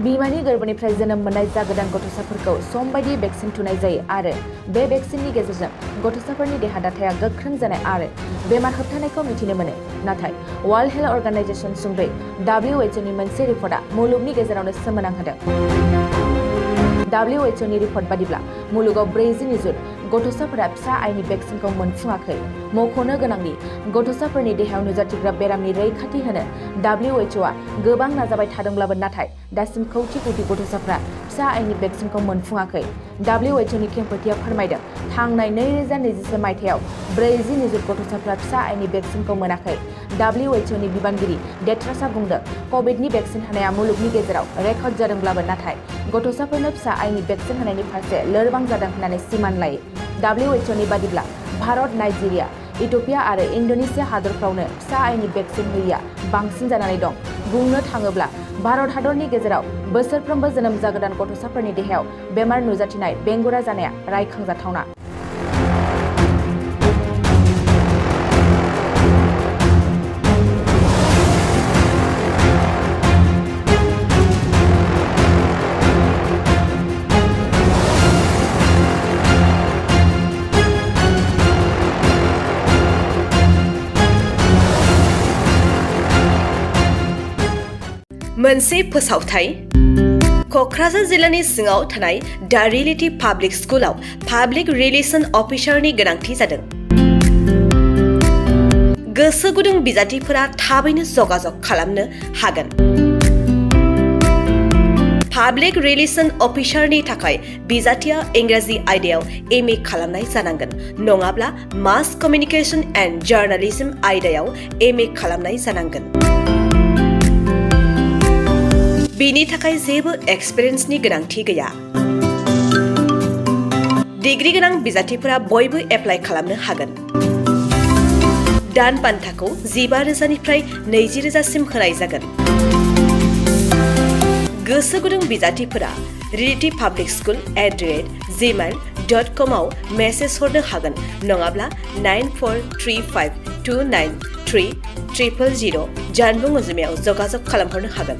बिमानि गोरबोनिफ्राय जोनोम मोननाय जागोदान गथ'साफोरखौ सम बायदि भेक्सिन थुनाय जायो आरो बे भेक्सिननि गेजेरजों गथ'साफोरनि देहा दाथाया गोख्रों जानाय आरो बेमार होबथानायखौ मिथिनो मोनो। नाथाय वर्ल्ड हेल्थ अर्गानाइजेशन सुंद'यै WHO नि मोनसे रिपर्टआ मुलुगनि गेजेरावनो सोमोनांहोदों। WHO नि रिपर्ट बादिब्ला मुलुगाव 40 निजुत गथ'साफोरा फिसा आइनि भेक्सिनखौ मोनफुङाखै। मख'नो गोनांदि गथ'साफोरनि देहायाव नुजाथिग्रा बेरामनि रैखाथि होनो WHOआ गोबां नाजाबाय थादोंब्लाबो नाथाय दासिम कौटि गथ'साफ्रा फिसा आइनि भेक्सिनखौ मोनफुङाखै। WHO नि खेंफोरथिया फोरमायदों थांनाय 2024 मायथाइयाव 40 निजुत गथ'साफ्रा फिसा आइनि भेक्सिनखौ मोनाखै। WHO नि बिबानगिरि टेड्रसआ बुंदों कभिडनि भेक्सिन होनाया मुलुगनि गेजेराव रेकर्ड जादोंब्लाबो नाथाय गथ'साफोरनो फिसा आइनि भेक्सिन होनायनि फारसे लोरबां जादों होननानै सिमान लायो। WHO नि बादिब्ला भारत, नाइजेरिया, इथ'पिया आरो इन्ड'नेसिया हादरफ्रावनो फिसा आइनि भेक्सिन होयिया बांसिन जानानै दं। बुंनो थाङोब्ला भारत हादरनि गेजेराव बोसोरफ्रोमबो जोनोम जागोदान गथ'साफोरनि देहायाव बेमार नुजाथिनाय बेंगुरा जानाया रायखांजाथावना। मोनसे फोसावथाय क'क्राझार जिल्लानि सिङाव थानाय दा रियेलिटी पाब्लिक स्कुलाव पाब्लिक रिलेशन अफिसारनि गोनांथि जादों। गोसो गुदुं बिजाथिफोरा थाबैनो जगाजग खालामनो हागोन। पाब्लिक रिलेशन अफिसारनि थाखाय बिजाथिया इंराजि आयदायाव MA खालामनाय जानांगोन नङाब्ला मास कमिउनिकेशन एन्ड जार्नालिज्म आयदायाव MA खालामनाय जानांगोन। बिनि थाखाय जेबो एक्सपिरियेन्सनि गोनांथि गैया। डिग्री गोनां बिजाथिफोरा बयबो एप्लाइ खालामनो हागोन। दान बान्थाखौ 15,000निफ्राय 20,000सिम होनाय जागोन। गोसो गुदुं बिजाथिफोरा realitypublicschool@gmail.com आव मेसेज हरनो हागोन नङाब्ला 9435293000 जानबुं अनजिमायाव जगाजग खालामहरनो हागोन।